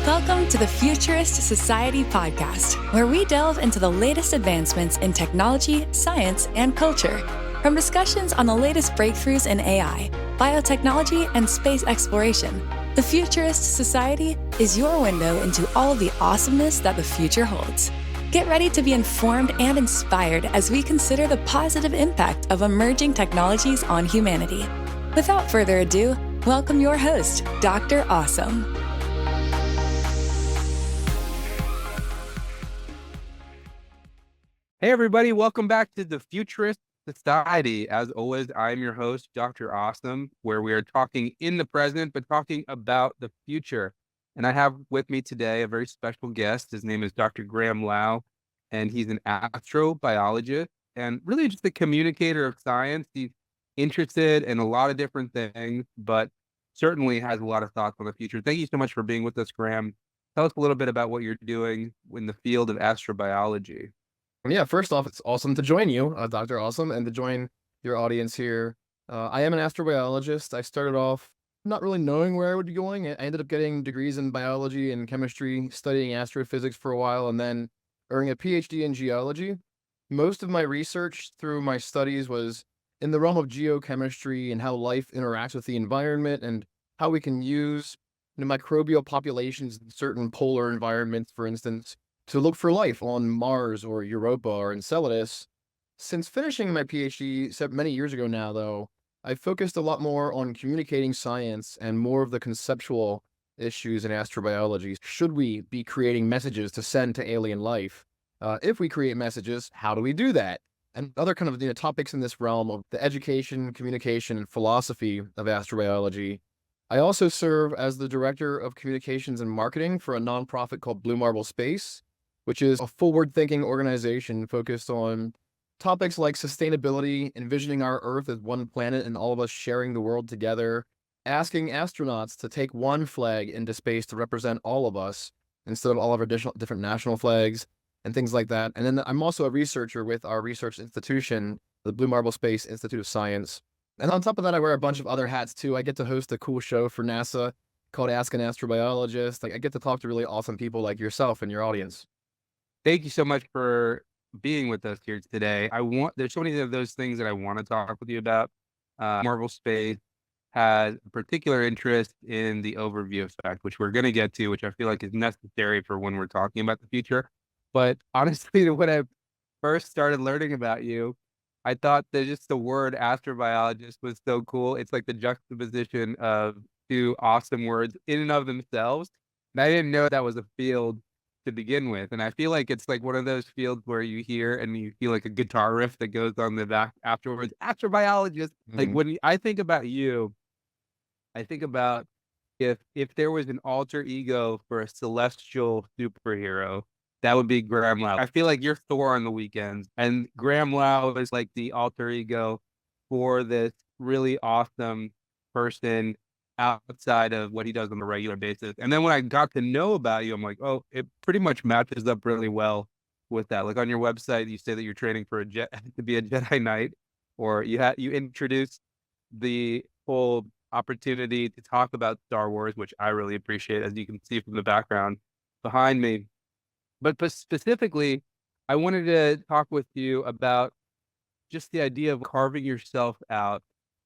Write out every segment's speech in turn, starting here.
Welcome to the Futurist Society podcast, where we delve into the latest advancements in technology, science, and culture. From discussions on the latest breakthroughs in AI, biotechnology, and space exploration, the Futurist Society is your window into all of the awesomeness that the future holds. Get ready to be informed and inspired as we consider the positive impact of emerging technologies on humanity. Without further ado, welcome your host, Dr. Awesome. Hey everybody, welcome back to the Futurist Society. As always, I'm your host, Dr. Awesome, where we are talking in the present, but talking about the future. And I have with me today a very special guest. His name is Dr. Graham Lau, and he's an astrobiologist and really just a communicator of science. He's interested in a lot of different things, but certainly has a lot of thoughts on the future. Thank you so much for being with us, Graham. Tell us a little bit about what you're doing in the field of astrobiology. Yeah, first off, it's awesome to join you, Dr. Awesome, and to join your audience here. I am an astrobiologist. I started off not really knowing where I would be going. I ended up getting degrees in biology and chemistry, studying astrophysics for a while, and then earning a PhD in geology. Most of my research through my studies was in the realm of geochemistry and how life interacts with the environment and how we can use microbial populations in certain polar environments, for instance, to look for life on Mars or Europa or Enceladus. Since finishing my PhD many years ago now, though, I focused a lot more on communicating science and more of the conceptual issues in astrobiology. Should we be creating messages to send to alien life? If we create messages, how do we do that? And other kind of topics in this realm of the education, communication, and philosophy of astrobiology. I also serve as the director of communications and marketing for a nonprofit called Blue Marble Space, which is a forward-thinking organization focused on topics like sustainability, envisioning our Earth as one planet and all of us sharing the world together, asking astronauts to take one flag into space to represent all of us instead of all of our different national flags and things like that. And then I'm also a researcher with our research institution, the Blue Marble Space Institute of Science. And on top of that, I wear a bunch of other hats too. I get to host a cool show for NASA called Ask an Astrobiologist. I get to talk to really awesome people like yourself and your audience. Thank you so much for being with us here today. There's so many of those things that I want to talk with you about. Marble Space has a particular interest in the overview effect, which we're going to get to, which I feel like is necessary for when we're talking about the future. But honestly, when I first started learning about you, I thought that just the word astrobiologist was so cool. It's like the juxtaposition of two awesome words in and of themselves. And I didn't know that was a field to begin with. And I feel like it's like one of those fields where you hear and you feel like a guitar riff that goes on the back afterwards. Astrobiologist. Like when I think about you, I think about if there was an alter ego for a celestial superhero, that would be Graham Lau. I feel like you're Thor on the weekends, and Graham Lau is like the alter ego for this really awesome person outside of what he does on a regular basis. And then when I got to know about you, I'm like, oh, it pretty much matches up really well with that. Like on your website, you say that you're training for to be a Jedi Knight, or you introduced the whole opportunity to talk about Star Wars, which I really appreciate, as you can see from the background behind me. But specifically, I wanted to talk with you about just the idea of carving yourself out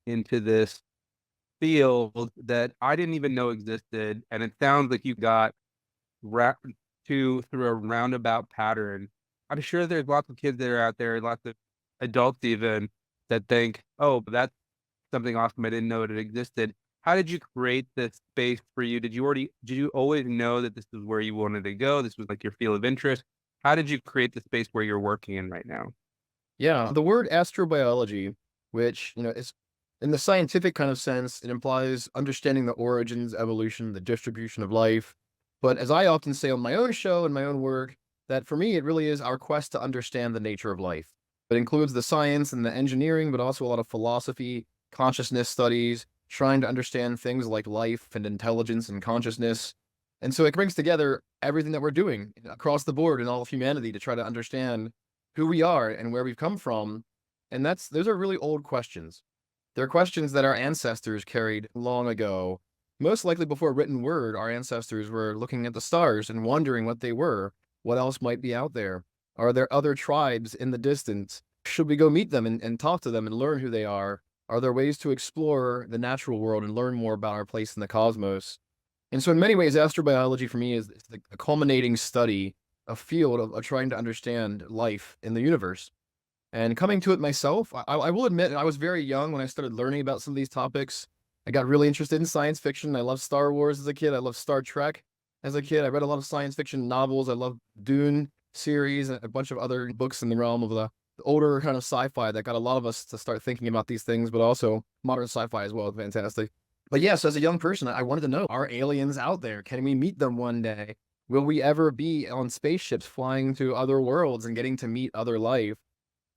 into this field that I didn't even know existed. And it sounds like you got through a roundabout pattern. I'm sure there's lots of kids that are out there, lots of adults even, that think, oh, that's something awesome. I didn't know it existed. How did you create this space for you? Did you always know that this is where you wanted to go? This was like your field of interest. How did you create the space where you're working in right now? Yeah, the word astrobiology, which, is in the scientific kind of sense, it implies understanding the origins, evolution, the distribution of life. But as I often say on my own show and my own work, that for me, it really is our quest to understand the nature of life. It includes the science and the engineering, but also a lot of philosophy, consciousness studies, trying to understand things like life and intelligence and consciousness. And so it brings together everything that we're doing across the board in all of humanity to try to understand who we are and where we've come from. And those are really old questions. They're questions that our ancestors carried long ago Most likely before written word, our ancestors were looking at the stars and wondering what they were, what else might be out there. Are there other tribes in the distance? Should we go meet them and talk to them and learn who they are? Are there ways to explore the natural world and learn more about our place in the cosmos? And so in many ways, astrobiology for me is the culminating study, a field of trying to understand life in the universe. And coming to it myself, I will admit I was very young when I started learning about some of these topics. I got really interested in science fiction. I loved Star Wars as a kid. I loved Star Trek as a kid. I read a lot of science fiction novels. I loved Dune series and a bunch of other books in the realm of the older kind of sci-fi that got a lot of us to start thinking about these things, but also modern sci-fi as well. Fantastic. But yes, as a young person, I wanted to know, are aliens out there? Can we meet them one day? Will we ever be on spaceships flying to other worlds and getting to meet other life?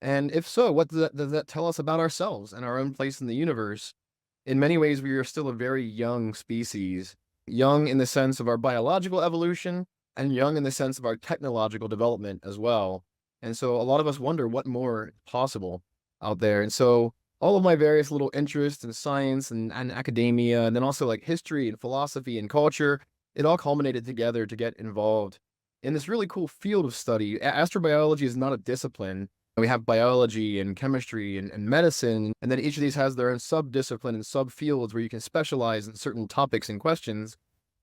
And if so, what does that tell us about ourselves and our own place in the universe? In many ways, we are still a very young species, young in the sense of our biological evolution and young in the sense of our technological development as well. And so a lot of us wonder what more is possible out there. And so all of my various little interests in science and academia, and then also like history and philosophy and culture, it all culminated together to get involved in this really cool field of study. Astrobiology is not a discipline. We have biology and chemistry and medicine, and then each of these has their own subdiscipline and subfields where you can specialize in certain topics and questions.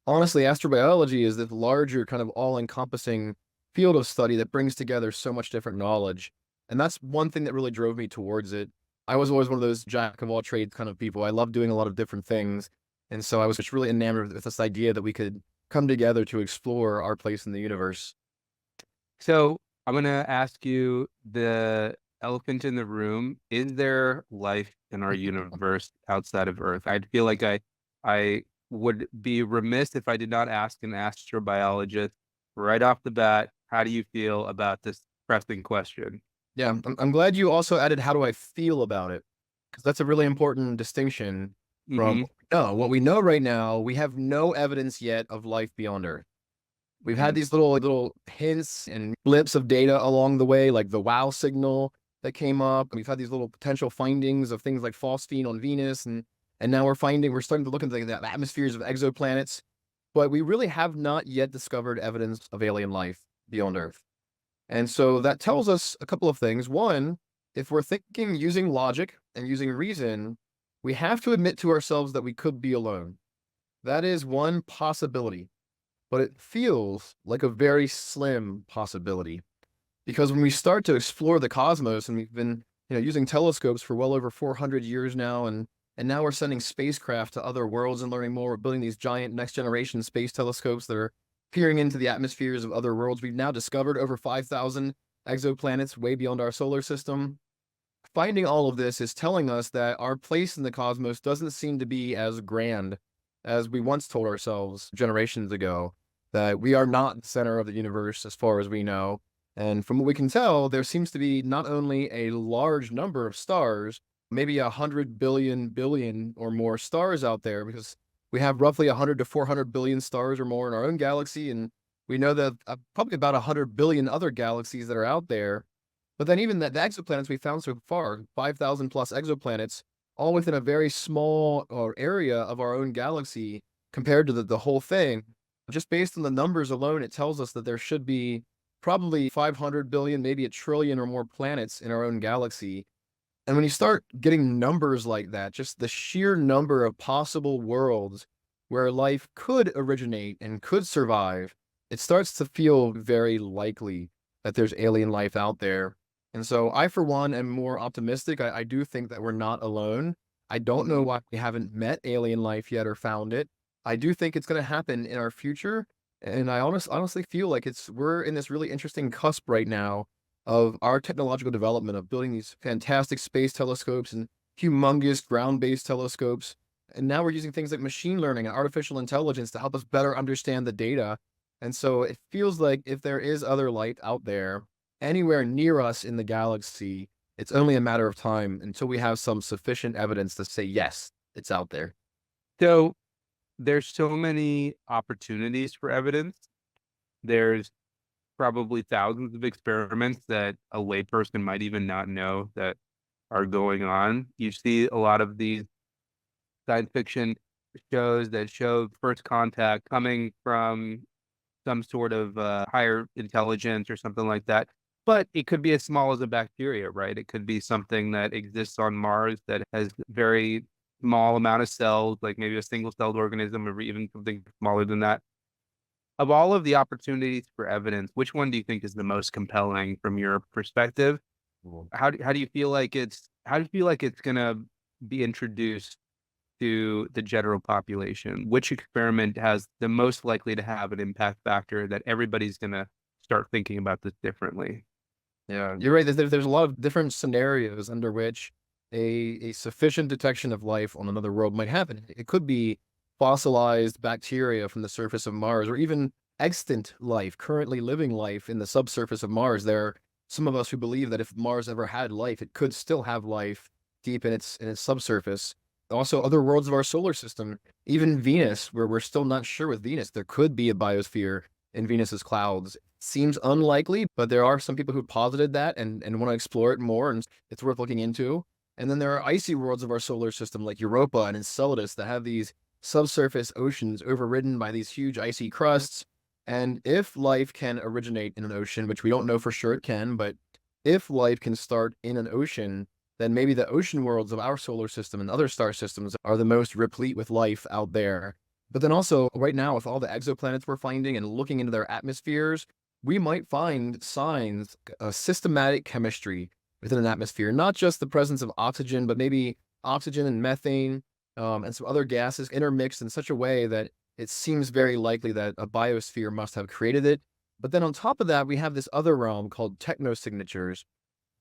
Honestly, astrobiology is this larger kind of all-encompassing field of study that brings together so much different knowledge. And that's one thing that really drove me towards it. I was always one of those jack of all trades kind of people. I love doing a lot of different things. And so I was just really enamored with this idea that we could come together to explore our place in the universe. So I'm going to ask you the elephant in the room. Is there life in our universe outside of Earth? I feel like I would be remiss if I did not ask an astrobiologist right off the bat, how do you feel about this pressing question? Yeah, I'm glad you also added how do I feel about it? Because that's a really important distinction from what we know right now, we have no evidence yet of life beyond Earth. We've had these little hints and blips of data along the way, like the WOW signal that came up. We've had these little potential findings of things like phosphine on Venus, and now we're starting to look into the atmospheres of exoplanets, but we really have not yet discovered evidence of alien life beyond Earth. And so that tells us a couple of things. One, if we're thinking using logic and using reason, we have to admit to ourselves that we could be alone. That is one possibility, but it feels like a very slim possibility. Because when we start to explore the cosmos, and we've been using telescopes for well over 400 years now, and now we're sending spacecraft to other worlds and learning more. We're building these giant next generation space telescopes that are peering into the atmospheres of other worlds. We've now discovered over 5,000 exoplanets way beyond our solar system. Finding all of this is telling us that our place in the cosmos doesn't seem to be as grand as we once told ourselves generations ago, that we are not the center of the universe as far as we know. And from what we can tell, there seems to be not only a large number of stars, maybe 100 billion or more stars out there, because we have roughly 100 to 400 billion stars or more in our own galaxy, and we know that probably about 100 billion other galaxies that are out there. But then even the exoplanets we found so far, 5,000 plus exoplanets, all within a very small area of our own galaxy compared to the whole thing. Just based on the numbers alone, it tells us that there should be probably 500 billion, maybe 1 trillion or more planets in our own galaxy. And when you start getting numbers like that, just the sheer number of possible worlds where life could originate and could survive, it starts to feel very likely that there's alien life out there. And so I, for one, am more optimistic. I do think that we're not alone. I don't know why we haven't met alien life yet or found it. I do think it's going to happen in our future. And I honestly feel like we're in this really interesting cusp right now of our technological development of building these fantastic space telescopes and humongous ground-based telescopes. And now we're using things like machine learning and artificial intelligence to help us better understand the data. And so it feels like if there is other light out there anywhere near us in the galaxy, it's only a matter of time until we have some sufficient evidence to say, yes, it's out there. So there's so many opportunities for evidence. There's probably thousands of experiments that a layperson might even not know that are going on. You see a lot of these science fiction shows that show first contact coming from some sort of higher intelligence or something like that. But it could be as small as a bacteria, right? It could be something that exists on Mars that has very small amount of cells, like maybe a single-celled organism or even something smaller than that. Of all of the opportunities for evidence, which one do you think is the most compelling from your perspective? How do you feel like it's gonna be introduced to the general population? Which experiment has the most likely to have an impact factor that everybody's gonna start thinking about this differently? Yeah, you're right. There's a lot of different scenarios under which a sufficient detection of life on another world might happen. It could be fossilized bacteria from the surface of Mars, or even extant life, currently living life in the subsurface of Mars. There are some of us who believe that if Mars ever had life, it could still have life deep in its subsurface. Also, other worlds of our solar system, even Venus, where we're still not sure with Venus, there could be a biosphere in Venus's clouds. Seems unlikely, but there are some people who posited that and want to explore it more, and it's worth looking into. And then there are icy worlds of our solar system like Europa and Enceladus that have these subsurface oceans overridden by these huge icy crusts. And if life can originate in an ocean, which we don't know for sure it can, but if life can start in an ocean, then maybe the ocean worlds of our solar system and other star systems are the most replete with life out there. But then also, right now, with all the exoplanets we're finding and looking into their atmospheres, we might find signs of systematic chemistry within an atmosphere, not just the presence of oxygen, but maybe oxygen and methane and some other gases intermixed in such a way that it seems very likely that a biosphere must have created it. But then on top of that, we have this other realm called technosignatures.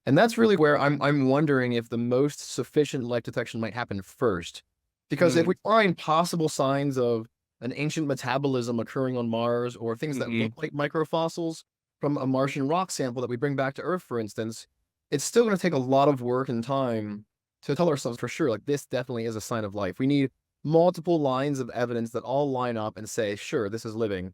And that's really where I'm wondering if the most sufficient life detection might happen first. Because if Mm, we find possible signs of an ancient metabolism occurring on Mars, or things that look mhm. like microfossils from a Martian rock sample that we bring back to Earth, for instance, it's still going to take a lot of work and time to tell ourselves for sure, like, this definitely is a sign of life. We need multiple lines of evidence that all line up and say, sure, this is living.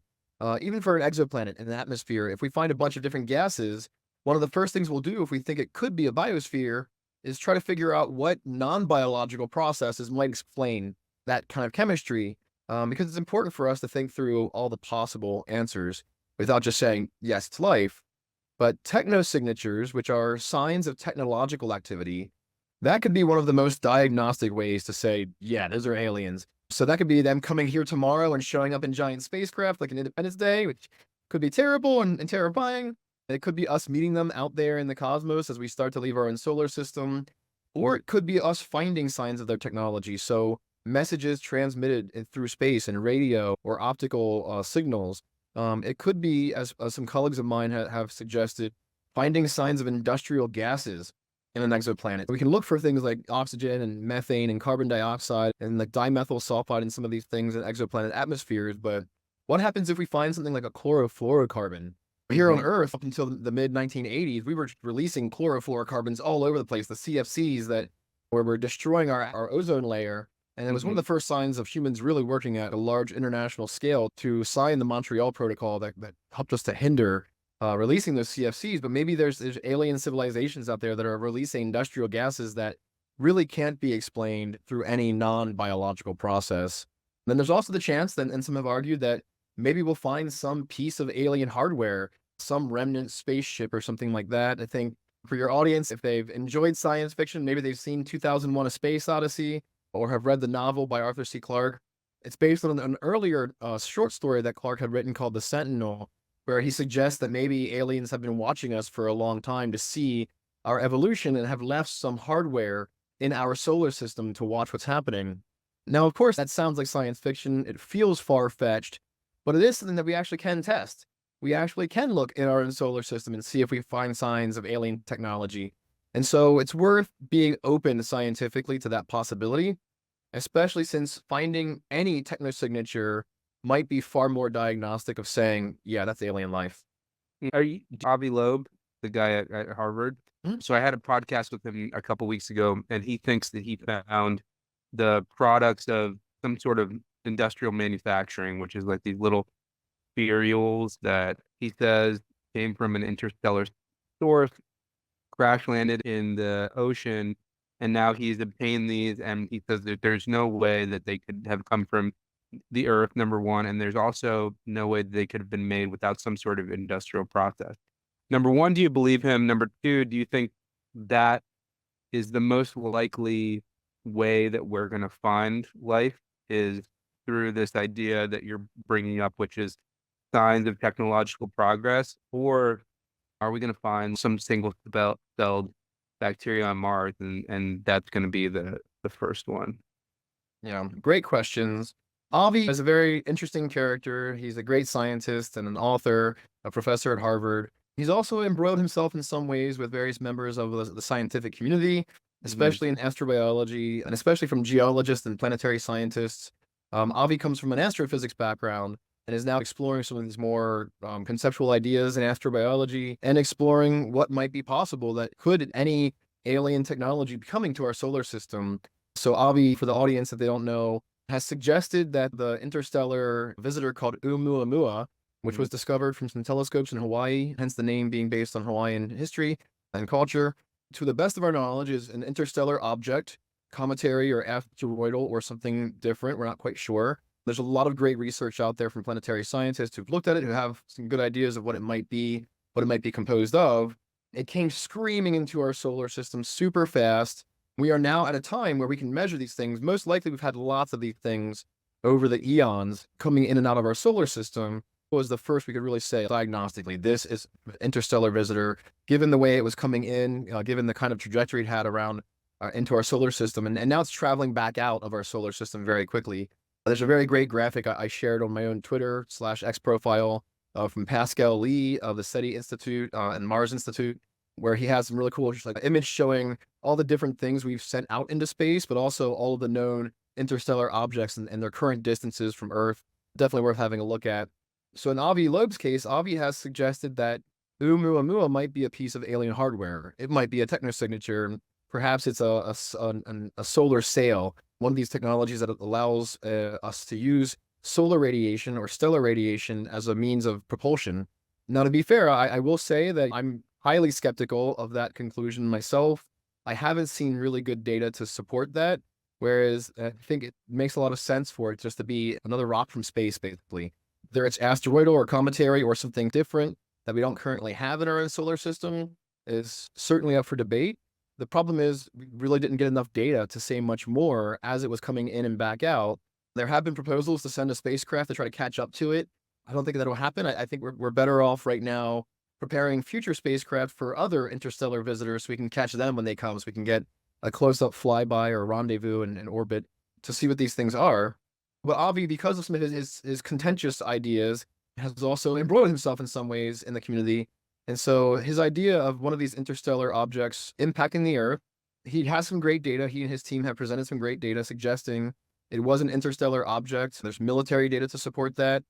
Even for an exoplanet in an atmosphere, if we find a bunch of different gases, one of the first things we'll do if we think it could be a biosphere is try to figure out what non-biological processes might explain that kind of chemistry, because it's important for us to think through all the possible answers without just saying, yes, it's life. But technosignatures, which are signs of technological activity, that could be one of the most diagnostic ways to say, yeah, those are aliens. So that could be them coming here tomorrow and showing up in giant spacecraft like an Independence Day, which could be terrible and terrifying. It could be us meeting them out there in the cosmos as we start to leave our own solar system, or it could be us finding signs of their technology. So messages transmitted through space and radio or optical signals. It could be, as some colleagues of mine have suggested, finding signs of industrial gases in an exoplanet. We can look for things like oxygen and methane and carbon dioxide and like dimethyl sulfide and some of these things in exoplanet atmospheres. But what happens if we find something like a chlorofluorocarbon? Here on Mhm. Earth, up until the mid 1980s, we were releasing chlorofluorocarbons all over the place, the CFCs that where we're destroying our ozone layer. And it was one of Mhm. the first signs of humans really working at a large international scale to sign the Montreal Protocol that helped us to hinder releasing those CFCs. But maybe there's alien civilizations out there that are releasing industrial gases that really can't be explained through any non-biological process. Then there's also the chance that, and some have argued that maybe we'll find some piece of alien hardware, some remnant spaceship or something like that. I think for your audience, if they've enjoyed science fiction, maybe they've seen 2001: A Space Odyssey or have read the novel by Arthur C. Clarke. It's based on an earlier short story that Clarke had written called The Sentinel, where he suggests that maybe aliens have been watching us for a long time to see our evolution and have left some hardware in our solar system to watch what's happening. Now, of course, that sounds like science fiction. It feels far-fetched, but it is something that we actually can test. We actually can look in our own solar system and see if we find signs of alien technology. And so it's worth being open scientifically to that possibility, especially since finding any technosignature might be far more diagnostic of saying, yeah, that's alien life. Are you Avi Loeb, the guy at Harvard? Mhm. So I had a podcast with him a couple weeks ago, and he thinks that he found the products of some sort of industrial manufacturing, which is like these little spherules that he says came from an interstellar source, crash landed in the ocean, And now he's obtained these, and he says that there's no way that they could have come from the Earth, number one, and there's also no way that they could have been made without some sort of industrial process. Number one, do you believe him? Number two, do you think that is the most likely way that we're going to find life is through this idea that you're bringing up, which is signs of technological progress? Or are we going to find some single-celled bacteria on Mars, and that's going to be the first one? Yeah, great questions. Avi is a very interesting character. He's a great scientist and an author, a professor at Harvard. He's also embroiled himself in some ways with various members of the scientific community, especially in astrobiology, and especially from geologists and planetary scientists. Avi comes from an astrophysics background and is now exploring some of these more conceptual ideas in astrobiology and exploring what might be possible that could any alien technology be coming to our solar system. So Avi, for the audience that they don't know, has suggested that the interstellar visitor called Oumuamua, which was discovered from some telescopes in Hawaii, hence the name being based on Hawaiian history and culture, to the best of our knowledge, is an interstellar object, cometary or asteroidal or something different. We're not quite sure. There's a lot of great research out there from planetary scientists who've looked at it, who have some good ideas of what it might be composed of. It came screaming into our solar system super fast. We are now at a time where we can measure these things. Most likely, we've had lots of these things over the eons coming in and out of our solar system. Was the first we could really say diagnostically, this is interstellar visitor, given the way it was coming in, given the kind of trajectory it had around into our solar system. And now it's traveling back out of our solar system very quickly. There's a very great graphic I shared on my own Twitter/X profile from Pascal Lee of the SETI Institute and Mars Institute, where he has some really cool just like image showing all the different things we've sent out into space, but also all of the known interstellar objects and their current distances from Earth. Definitely worth having a look at. So in Avi Loeb's case, Avi has suggested that Oumuamua might be a piece of alien hardware. It might be a technosignature. Perhaps it's a solar sail, one of these technologies that allows us to use solar radiation or stellar radiation as a means of propulsion. Now, to be fair, I will say that I'm highly skeptical of that conclusion myself. I haven't seen really good data to support that, whereas I think it makes a lot of sense for it just to be another rock from space, basically. Whether it's asteroidal or cometary or something different that we don't currently have in our own solar system is certainly up for debate. The problem is we really didn't get enough data to say much more as it was coming in and back out. There have been proposals to send a spacecraft to try to catch up to it. I don't think that'll happen. I think we're better off right now preparing future spacecraft for other interstellar visitors so we can catch them when they come, so we can get a close-up flyby or rendezvous in orbit to see what these things are. But Avi, because of some of his contentious ideas, has also embroiled himself in some ways in the community. And so his idea of one of these interstellar objects impacting the Earth, he has some great data. He and his team have presented some great data suggesting it was an interstellar object. There's military data to support that.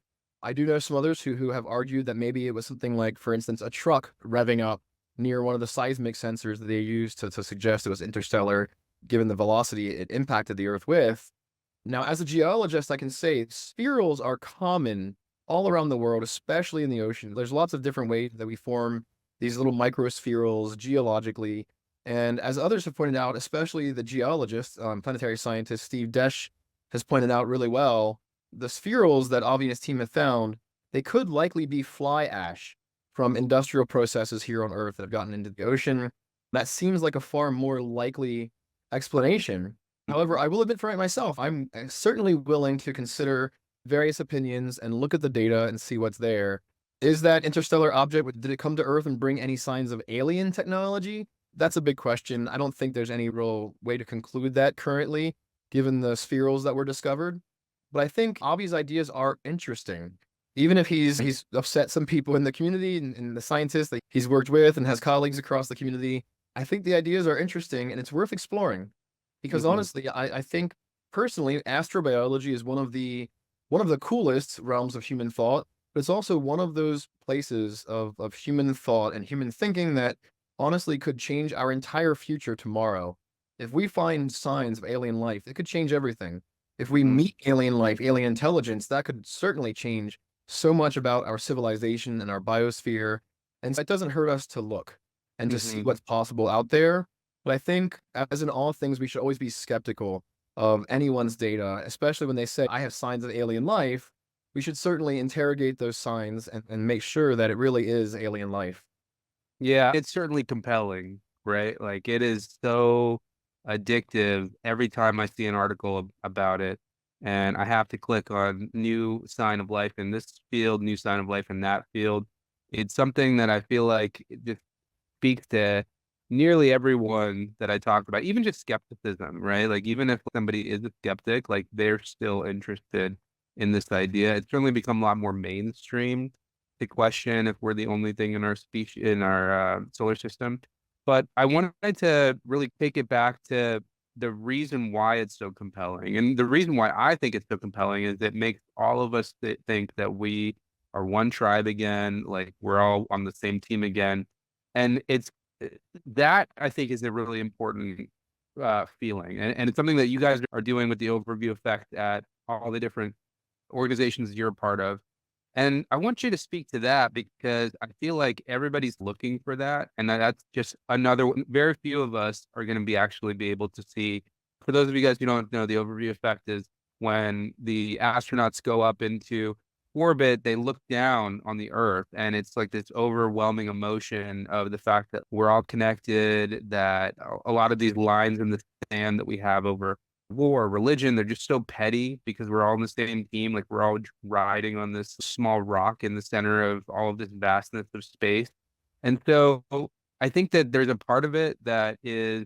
I do know some others who have argued that maybe it was something like, for instance, a truck revving up near one of the seismic sensors that they used to suggest it was interstellar, given the velocity it impacted the Earth with. Now, as a geologist, I can say spherules are common all around the world, especially in the ocean. There's lots of different ways that we form these little microspherules geologically. And as others have pointed out, especially the geologist, planetary scientist Steve Desch has pointed out really well, the spherules that Avi and his team have found, they could likely be fly ash from industrial processes here on Earth that have gotten into the ocean. That seems like a far more likely explanation. However, I will admit for myself, I'm certainly willing to consider various opinions and look at the data and see what's there. Is that interstellar object, did it come to Earth and bring any signs of alien technology? That's a big question. I don't think there's any real way to conclude that currently, given the spherules that were discovered. But I think Avi's ideas are interesting. Even if he's upset some people in the community and the scientists that he's worked with and has colleagues across the community, I think the ideas are interesting and it's worth exploring. Because honestly, I think personally, astrobiology is one of the coolest realms of human thought, but it's also one of those places of human thought and human thinking that honestly could change our entire future tomorrow. If we find signs of alien life, it could change everything. If we meet alien life, alien intelligence, that could certainly change so much about our civilization and our biosphere. And so it doesn't hurt us to look and to see what's possible out there. But I think, as in all things, we should always be skeptical of anyone's data, especially when they say, I have signs of alien life. We should certainly interrogate those signs and make sure that it really is alien life. Yeah, it's certainly compelling, right? Like it is so addictive every time I see an article about it. And I have to click on new sign of life in this field, new sign of life in that field. It's something that I feel like it just speaks to nearly everyone that I talk about, even just skepticism, right? Like even if somebody is a skeptic, like they're still interested in this idea. It's certainly become a lot more mainstream to question if we're the only thing in our species in our solar system. But I wanted to really take it back to the reason why it's so compelling, and the reason why I think it's so compelling is it makes all of us think that we are one tribe again, like we're all on the same team again, and it's that I think is a really important feeling, and it's something that you guys are doing with the overview effect at all the different organizations you're a part of. And I want you to speak to that because I feel like everybody's looking for that. And that's just another one. Very few of us are going to be actually be able to see. For those of you guys who don't know, the overview effect is when the astronauts go up into orbit, they look down on the Earth, and it's like this overwhelming emotion of the fact that we're all connected, that a lot of these lines in the sand that we have over war, religion, they're just so petty because we're all on the same team. Like we're all riding on this small rock in the center of all of this vastness of space. And so I think that there's a part of it that is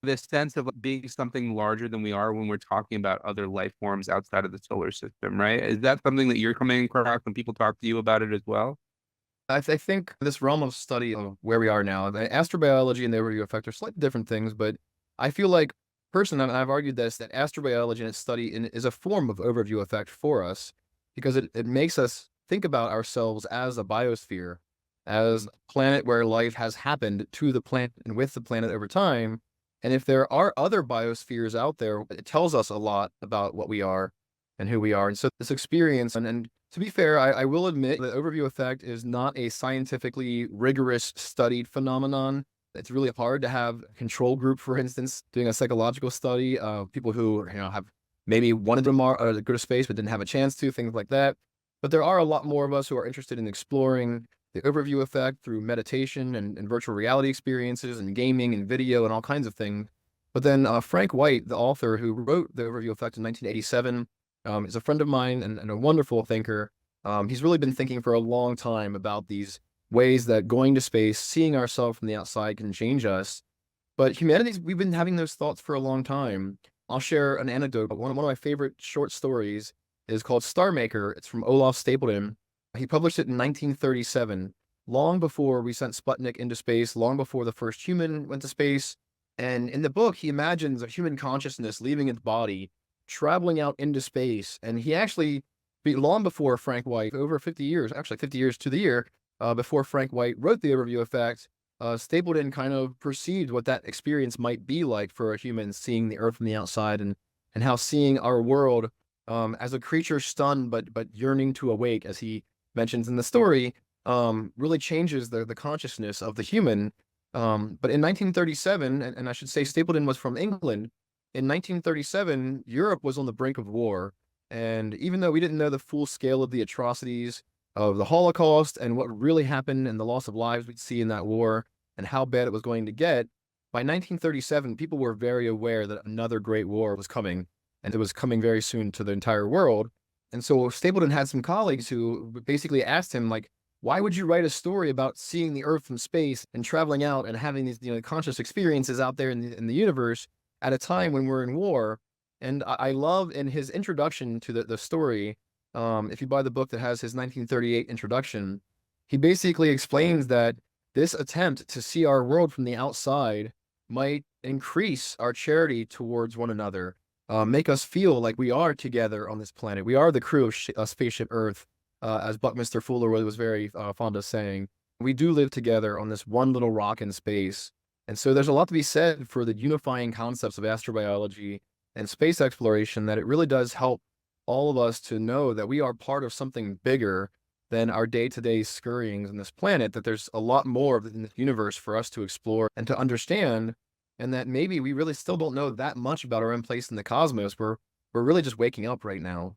this sense of being something larger than we are when we're talking about other life forms outside of the solar system, right? Is that something that you're coming across when people talk to you about it as well? I think this realm of study of where we are now, the astrobiology and the overview effect are slightly different things, but I feel like, personally, and I've argued this, that astrobiology and its study is a form of overview effect for us because it makes us think about ourselves as a biosphere, as a planet where life has happened to the planet and with the planet over time. And if there are other biospheres out there, it tells us a lot about what we are and who we are. And so this experience, and to be fair, I will admit the overview effect is not a scientifically rigorous studied phenomenon. It's really hard to have a control group, for instance, doing a psychological study of people who have maybe wanted to go to space but didn't have a chance to, things like that. But there are a lot more of us who are interested in exploring the overview effect through meditation and virtual reality experiences and gaming and video and all kinds of things. But then Frank White, the author who wrote the overview effect in 1987, is a friend of mine and a wonderful thinker. He's really been thinking for a long time about these ways that going to space, seeing ourselves from the outside can change us. But we've been having those thoughts for a long time. I'll share an anecdote. One of my favorite short stories is called Star Maker. It's from Olaf Stapledon. He published it in 1937, long before we sent Sputnik into space, long before the first human went to space. And in the book, he imagines a human consciousness leaving its body, traveling out into space. And he actually, long before Frank White, over 50 years, actually 50 years to the year, before Frank White wrote the overview effect, Stapledon kind of perceived what that experience might be like for a human seeing the Earth from the outside, and how seeing our world as a creature stunned but yearning to awake, as he mentions in the story, really changes the consciousness of the human. But in 1937, and I should say Stapledon was from England, in 1937, Europe was on the brink of war. And even though we didn't know the full scale of the atrocities of the Holocaust and what really happened and the loss of lives we'd see in that war and how bad it was going to get, by 1937, people were very aware that another great war was coming, and it was coming very soon to the entire world. And so Stapledon had some colleagues who basically asked him, like, why would you write a story about seeing the Earth from space and traveling out and having these, conscious experiences out there in the universe at a time when we're in war? And I love in his introduction to the story, if you buy the book that has his 1938 introduction, he basically explains that this attempt to see our world from the outside might increase our charity towards one another, make us feel like we are together on this planet. We are the crew of Spaceship Earth, as Buckminster Fuller was very fond of saying. We do live together on this one little rock in space. And so there's a lot to be said for the unifying concepts of astrobiology and space exploration, that it really does help all of us to know that we are part of something bigger than our day-to-day scurryings on this planet, that there's a lot more in the universe for us to explore and to understand. and that maybe we really still don't know that much about our own place in the cosmos. We're really just waking up right now.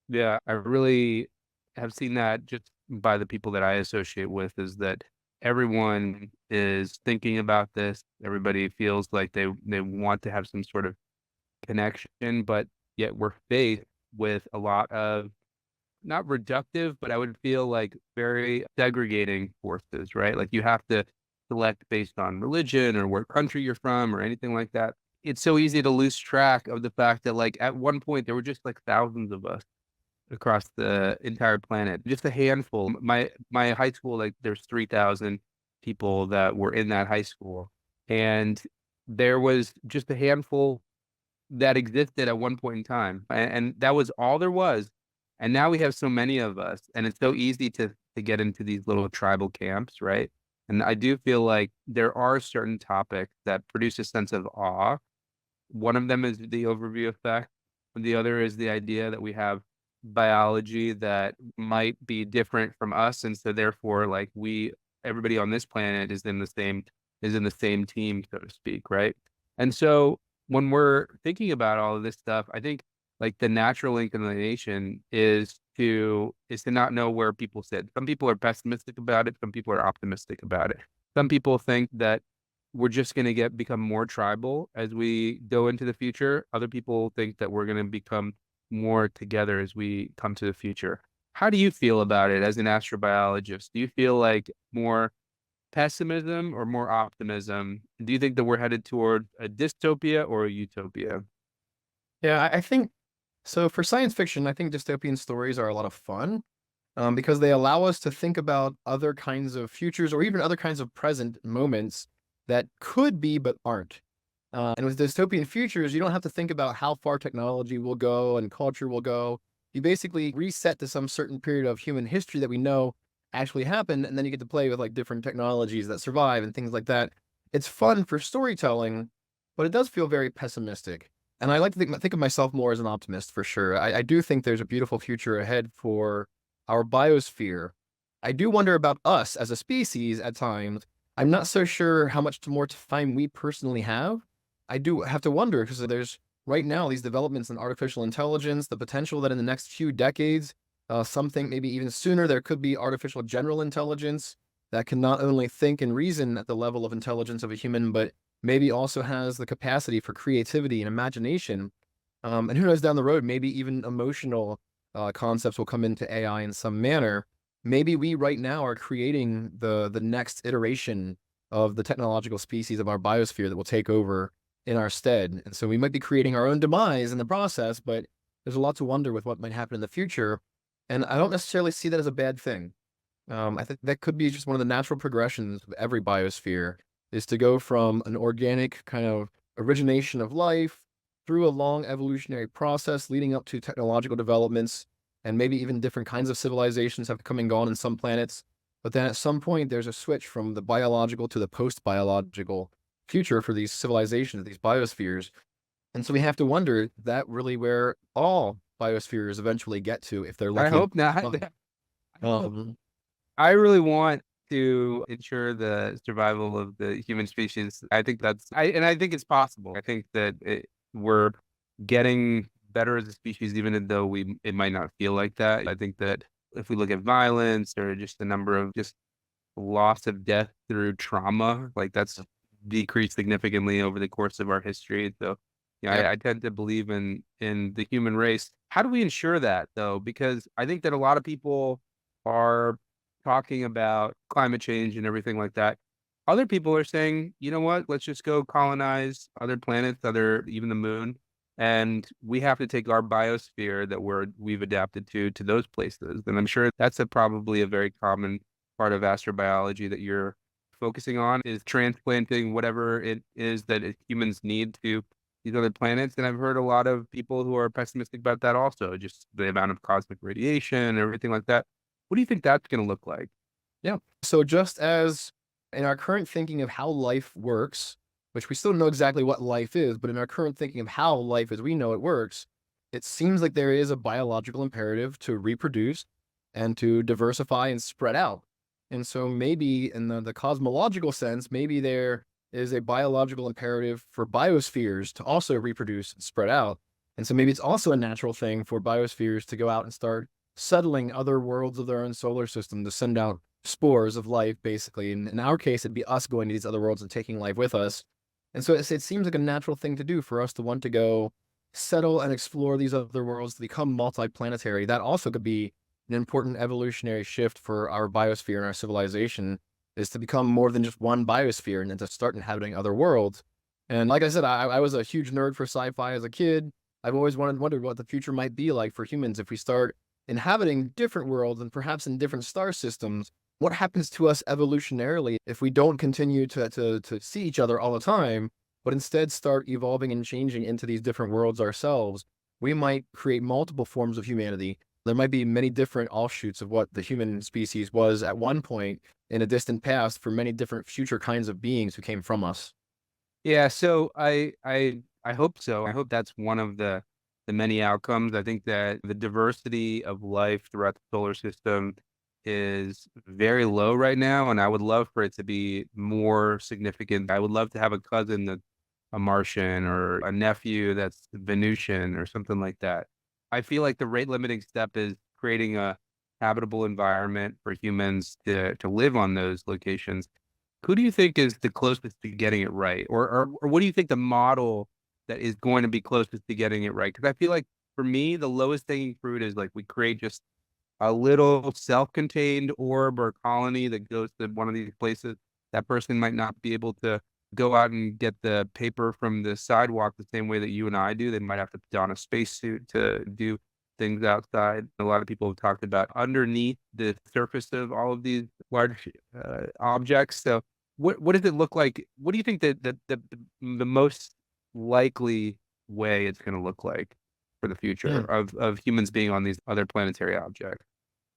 Yeah, I really have seen that just by the people that I associate with, is that everyone is thinking about this. Everybody feels like they want to have some sort of connection, but yet we're faced with a lot of not reductive, but I would feel like very segregating forces, right? Like you have to select based on religion or where country you're from or anything like that. It's so easy to lose track of the fact that like at one point there were just like thousands of us across the entire planet, just a handful. My high school, like there's 3,000 people that were in that high school, and there was just a handful that existed at one point in time, and that was all there was. And now we have so many of us, and it's so easy to get into these little tribal camps, right? And I do feel like there are certain topics that produce a sense of awe. One of them is the overview effect, and the other is the idea that we have biology that might be different from us, and so therefore, like everybody on this planet is in the same team, so to speak, right? And so when we're thinking about all of this stuff, I think like the natural inclination is to not know where people sit. Some people are pessimistic about it. Some people are optimistic about it. Some people think that we're just going to become more tribal as we go into the future. Other people think that we're going to become more together as we come to the future. How do you feel about it as an astrobiologist? Do you feel like more pessimism or more optimism? Do you think that we're headed toward a dystopia or a utopia? Yeah, I think so. For science fiction, I think dystopian stories are a lot of fun, because they allow us to think about other kinds of futures or even other kinds of present moments that could be but aren't. And with dystopian futures, you don't have to think about how far technology will go and culture will go. You basically reset to some certain period of human history that we know actually happened, and then you get to play with like different technologies that survive and things like that. It's fun for storytelling, but it does feel very pessimistic. And I like to think of myself more as an optimist for sure. I do think there's a beautiful future ahead for our biosphere. I do wonder about us as a species at times. I'm not so sure how much more time we personally have. I do have to wonder because there's right now these developments in artificial intelligence, the potential that in the next few decades, some think maybe even sooner, there could be artificial general intelligence that can not only think and reason at the level of intelligence of a human, but maybe also has the capacity for creativity and imagination. And who knows down the road, maybe even emotional concepts will come into AI in some manner. Maybe we right now are creating the next iteration of the technological species of our biosphere that will take over in our stead. And so we might be creating our own demise in the process, but there's a lot to wonder with what might happen in the future. And I don't necessarily see that as a bad thing. I think that could be just one of the natural progressions of every biosphere is to go from an organic kind of origination of life through a long evolutionary process leading up to technological developments, and maybe even different kinds of civilizations have come and gone in some planets. But then at some point, there's a switch from the biological to the post-biological future for these civilizations, these biospheres. And so we have to wonder, is that really where all biospheres eventually get to if they're I lucky? hope not. Um, I really want to ensure the survival of the human species. I think I think it's possible. I think that we're getting better as a species, even though it might not feel like that. I think that if we look at violence or just the number of just loss of death through trauma, like that's decreased significantly over the course of our history. So, yeah, yeah. I tend to believe in the human race. How do we ensure that though? Because I think that a lot of people are talking about climate change and everything like that. Other people are saying, you know what, let's just go colonize other planets, even the moon. And we have to take our biosphere that we've adapted to those places. And I'm sure that's probably a very common part of astrobiology that you're focusing on, is transplanting whatever it is that humans need to these other planets. And I've heard a lot of people who are pessimistic about that also, just the amount of cosmic radiation and everything like that. What do you think that's going to look like? Yeah. So just as in our current thinking of how life works, which we still don't know exactly what life is, but in our current thinking of how life as we know it works, it seems like there is a biological imperative to reproduce and to diversify and spread out. And so maybe in the cosmological sense, maybe there is a biological imperative for biospheres to also reproduce and spread out. And so maybe it's also a natural thing for biospheres to go out and start settling other worlds of their own solar system to send out spores of life, basically. And in our case, it'd be us going to these other worlds and taking life with us. And so it seems like a natural thing to do for us to want to go settle and explore these other worlds to become multiplanetary. That also could be an important evolutionary shift for our biosphere and our civilization, is to become more than just one biosphere and then to start inhabiting other worlds. And like I said, I was a huge nerd for sci-fi as a kid. I've always wondered what the future might be like for humans if we start inhabiting different worlds and perhaps in different star systems. What happens to us evolutionarily if we don't continue to see each other all the time, but instead start evolving and changing into these different worlds ourselves? We might create multiple forms of humanity. There might be many different offshoots of what the human species was at one point in a distant past for many different future kinds of beings who came from us. Yeah, so I hope so. I hope that's one of the many outcomes. I think that the diversity of life throughout the solar system is very low right now, and I would love for it to be more significant. I would love to have a cousin that's a Martian or a nephew that's Venusian or something like that. I feel like the rate limiting step is creating a habitable environment for humans to live on those locations. Who do you think is the closest to getting it right? Or what do you think the model that is going to be closest to getting it right? Because I feel like for me, the lowest hanging fruit is like we create just a little self-contained orb or colony that goes to one of these places. That person might not be able to go out and get the paper from the sidewalk the same way that you and I do. They might have to put on a spacesuit to do things outside. A lot of people have talked about underneath the surface of all of these large objects. So what does it look like? What do you think that the most likely way it's going to look like for the future Mm. of humans being on these other planetary objects?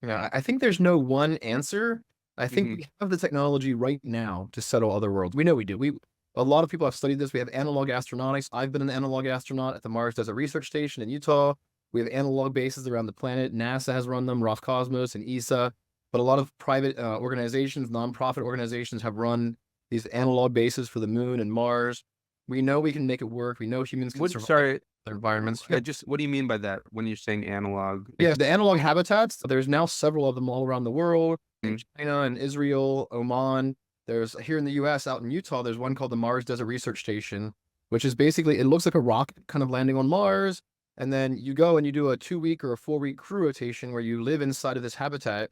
Yeah, I think there's no one answer. I think Hmm. we have the technology right now to settle other worlds. We know we do. A lot of people have studied this. We have analog astronautics. I've been an analog astronaut at the Mars Desert Research Station in Utah. We have analog bases around the planet. NASA has run them, Roscosmos and ESA. But a lot of private organizations, nonprofit organizations have run these analog bases for the moon and Mars. We know we can make it work. We know humans can What? survive Sorry, their environments. just what do you mean by that when you're saying analog? Yeah, the analog habitats, there's now several of them all around the world, in Mhm. China and Israel, Oman. There's here in the US, out in Utah, there's one called the Mars Desert Research Station, which is basically, it looks like a rocket kind of landing on Mars. And then you go and you do a 2 week or a 4 week crew rotation where you live inside of this habitat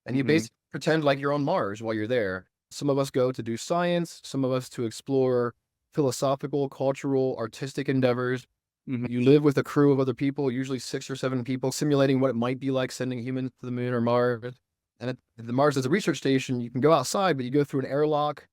and you Mhm. basically pretend like you're on Mars while you're there. Some of us go to do science, some of us to explore philosophical, cultural, artistic endeavors. Mhm. You live with a crew of other people, usually 6 or 7 people, simulating what it might be like sending humans to the moon or Mars. And at the Mars as a research station, you can go outside, but you go through an airlock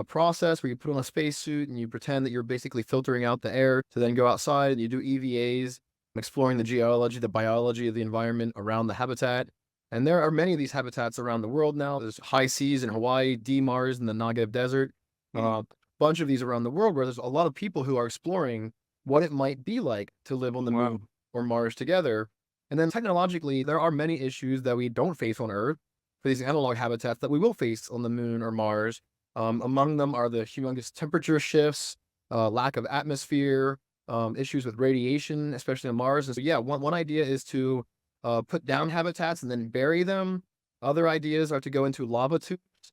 process where you put on a spacesuit and you pretend that you're basically filtering out the air to then go outside and you do EVAs, exploring the geology, the biology of the environment around the habitat. And there are many of these habitats around the world now. There's high seas in Hawaii, D Mars in the Negev Desert, Mhm. a bunch of these around the world where there's a lot of people who are exploring what it might be like to live on the Wow. moon or Mars together. And then technologically, there are many issues that we don't face on Earth for these analog habitats that we will face on the moon or Mars. Among them are the humongous temperature shifts, lack of atmosphere, issues with radiation, especially on Mars. And so, yeah, one idea is to put down habitats and then bury them. Other ideas are to go into lava tubes.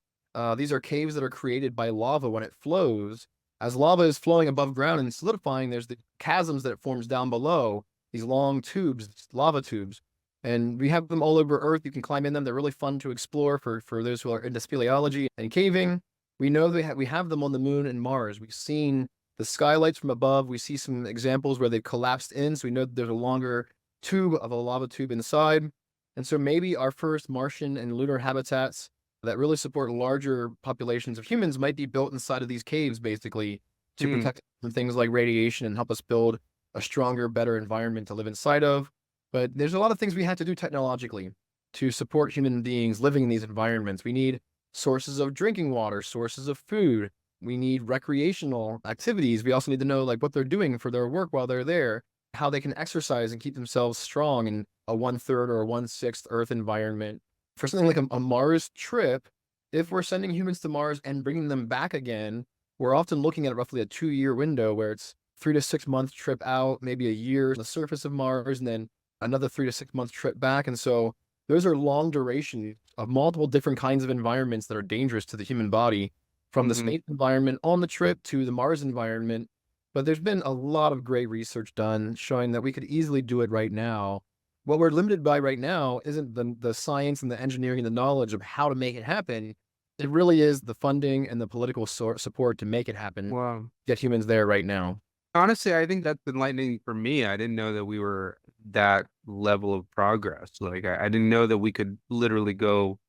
These are caves that are created by lava when it flows. As lava is flowing above ground and solidifying, there's the chasms that it forms down below, these long tubes, lava tubes. And we have them all over Earth. You can climb in them. They're really fun to explore for those who are into speleology and caving. We know we have them on the moon and Mars. We've seen the skylights from above. We see some examples where they've collapsed in. So we know that there's a longer tube of a lava tube inside. And so maybe our first Martian and lunar habitats that really support larger populations of humans might be built inside of these caves, basically, to Mm. protect from things like radiation and help us build a stronger, better environment to live inside of. But there's a lot of things we have to do technologically to support human beings living in these environments. We need sources of drinking water, sources of food. We need recreational activities. We also need to know like what they're doing for their work while they're there, how they can exercise and keep themselves strong in a 1/3 or a 1/6 Earth environment. For something like a Mars trip, if we're sending humans to Mars and bringing them back again, we're often looking at roughly a 2-year window where it's 3 to 6 month trip out, maybe a year on the surface of Mars, and then another 3 to 6 month trip back. And so those are long duration of multiple different kinds of environments that are dangerous to the human body, from the Hmm. space environment on the trip to the Mars environment. But there's been a lot of great research done showing that we could easily do it right now. What we're limited by right now isn't the science and the engineering and the knowledge of how to make it happen. It really is the funding and the political support to make it happen, Well, get humans there right now. honestly, I think that's enlightening for me. I didn't know that we were that level of progress. Like I didn't know that we could literally go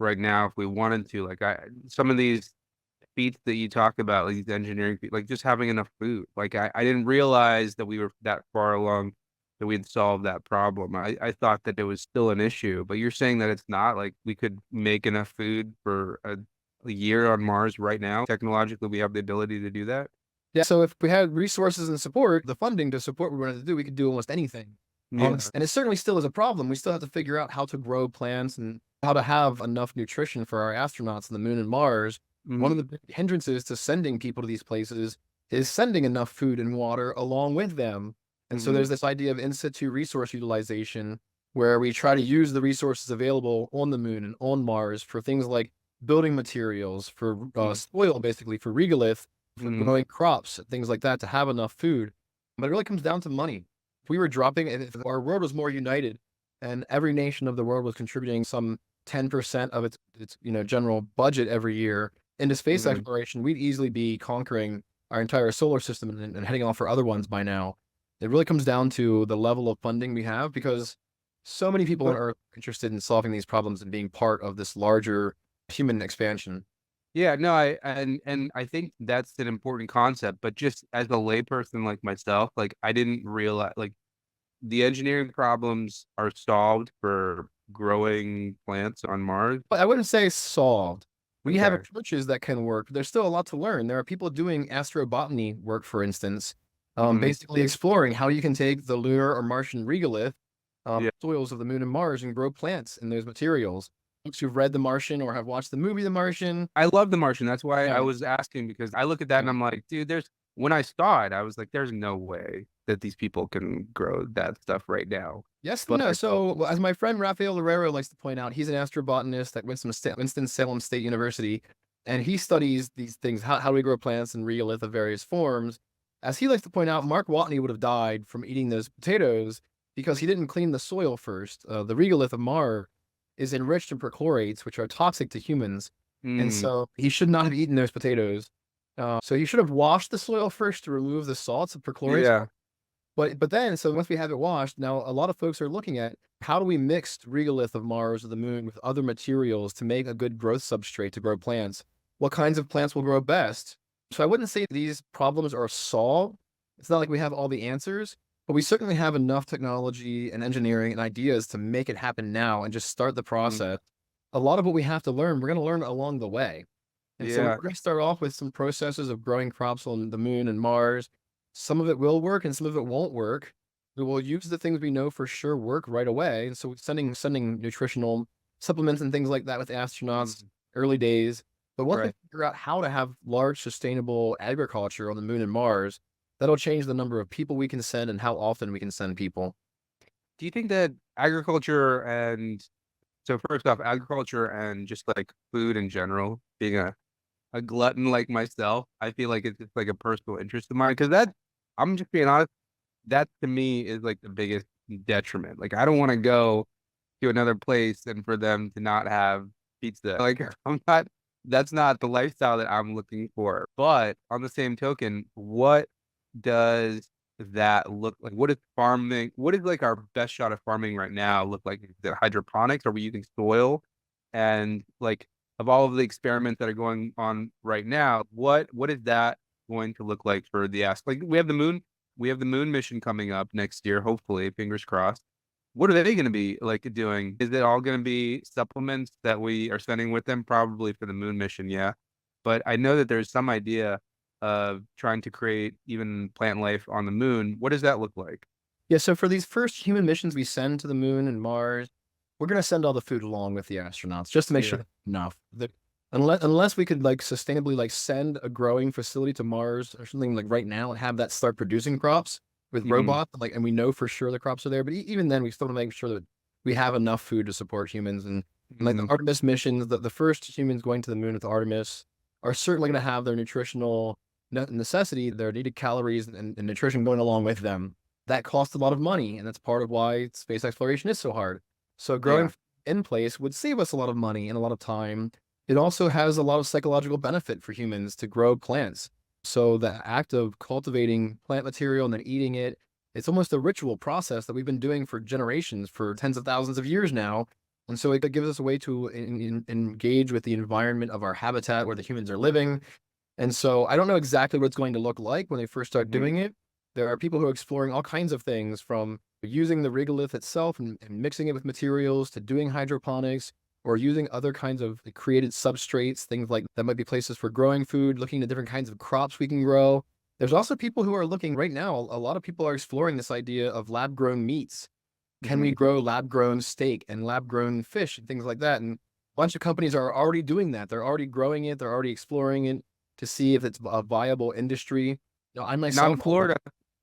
right now if we wanted to. Like some of these feats that you talk about, like these engineering feats, like just having enough food. Like I didn't realize that we were that far along that we'd solved that problem. I thought that it was still an issue, but you're saying that it's not. Like we could make enough food for a year on Mars right now. Technologically, we have the ability to do that. Yeah. So if we had resources and support, the funding to support what we wanted to do, we could do almost anything. Yeah. And it certainly still is a problem. We still have to figure out how to grow plants and how to have enough nutrition for our astronauts on the moon and Mars. One of the big hindrances to sending people to these places is sending enough food and water along with them. And so Mm-hmm. there's this idea of in situ resource utilization, where we try to use the resources available on the moon and on Mars for things like building materials, for soil, basically for regolith, for Mm-hmm. growing crops, things like that, to have enough food. But it really comes down to money. If we were dropping, if our world was more united and every nation of the world was contributing some 10% of its general budget every year into space Mm-hmm. exploration, we'd easily be conquering our entire solar system and heading off for other ones by now. It really comes down to the level of funding we have, because so many people on But Earth are interested in solving these problems and being part of this larger human expansion. yeah, no, and I think that's an important concept. But just as a layperson like myself, like I didn't realize like the engineering problems are solved for growing plants on Mars. But I wouldn't say solved. We have Okay. approaches that can work. There's still a lot to learn. There are people doing astrobotany work, for instance, Hmm. basically exploring how you can take the lunar or Martian regolith Yeah, soils of the moon and Mars and grow plants in those materials. Folks who've read The Martian or have watched the movie The Martian. I love The Martian. That's why I Yeah, was asking because I look at that and yeah. I'm like, dude, there's when I saw it, I was like, there's no way that these people can grow that stuff right now. Yes and But no. So, well, as my friend Rafael Herrera likes to point out, he's an astrobotanist at Winston-Salem State University, and he studies these things. How do we grow plants in regolith of various forms? As he likes to point out, Mark Watney would have died from eating those potatoes because he didn't clean the soil first. The regolith of Mars is enriched in perchlorates, which are toxic to humans, and mm, so he should not have eaten those potatoes. So he should have washed the soil first to remove the salts of perchlorates. yeah. But then, so once we have it washed, now a lot of folks are looking at how do we mix regolith of Mars or the moon with other materials to make a good growth substrate to grow plants? What kinds of plants will grow best? So I wouldn't say these problems are solved. It's not like we have all the answers, but we certainly have enough technology and engineering and ideas to make it happen now and just start the Mm, process. A lot of what we have to learn, we're going to learn along the way. And so we're yeah. going to start off with some processes of growing crops on the moon and Mars. Some of it will work and some of it won't work. We will use the things we know for sure work right away. And so sending nutritional supplements and things like that with astronauts Mm, early days. But once we right. figure out how to have large sustainable agriculture on the moon and Mars, that'll change the number of people we can send and how often we can send people. Do you think that agriculture and so first off, agriculture and just like food in general, being a glutton like myself, I feel like it's just like a personal interest of mine because that I'm just being honest, that to me is like the biggest detriment. Like I don't want to go to another place and for them to not have pizza. Like I'm not that's not the lifestyle that I'm looking for. But on the same token, what does that look like? What is farming? What is like our best shot of farming right now look like? Is it hydroponics? Are we using soil? And like of all of the experiments that are going on right now, what is that going to look like for the ask? Like we have the moon mission coming up next year, hopefully, fingers crossed. What are they going to be like doing? Is it all going to be supplements that we are sending with them? Probably for the moon mission, yeah. But I know that there's some idea of trying to create even plant life on the moon. What does that look like? Yeah, so for these first human missions we send to the moon and Mars, we're going to send all the food along with the astronauts just to make sure Yeah. enough. Unless we could like sustainably like send a growing facility to Mars or something like right now and have that start producing crops with Mhm. robots, like, and we know for sure the crops are there. But even then, we still want to make sure that we have enough food to support humans. And like the Mhm. Artemis missions, the first humans going to the moon with Artemis are certainly going to have their nutritional necessity, their needed calories and nutrition going along with them. That costs a lot of money, and that's part of why space exploration is so hard. So growing Yeah. in place would save us a lot of money and a lot of time. It also has a lot of psychological benefit for humans to grow plants. So the act of cultivating plant material and then eating it, it's almost a ritual process that we've been doing for generations, for tens of thousands of years now. And so it gives us a way to engage with the environment of our habitat where the humans are living. And so I don't know exactly what it's going to look like when they first start Mhm. doing it. There are people who are exploring all kinds of things, from using the regolith itself and mixing it with materials to doing hydroponics or using other kinds of created substrates, things like that might be places for growing food, looking at different kinds of crops we can grow. There's also people who are looking right now, a lot of people are exploring this idea of lab grown meats. Can we Mhm. grow lab grown steak and lab grown fish and things like that? And a bunch of companies are already doing that. They're already growing it. They're already exploring it to see if it's a viable industry. I Not in myself, Florida.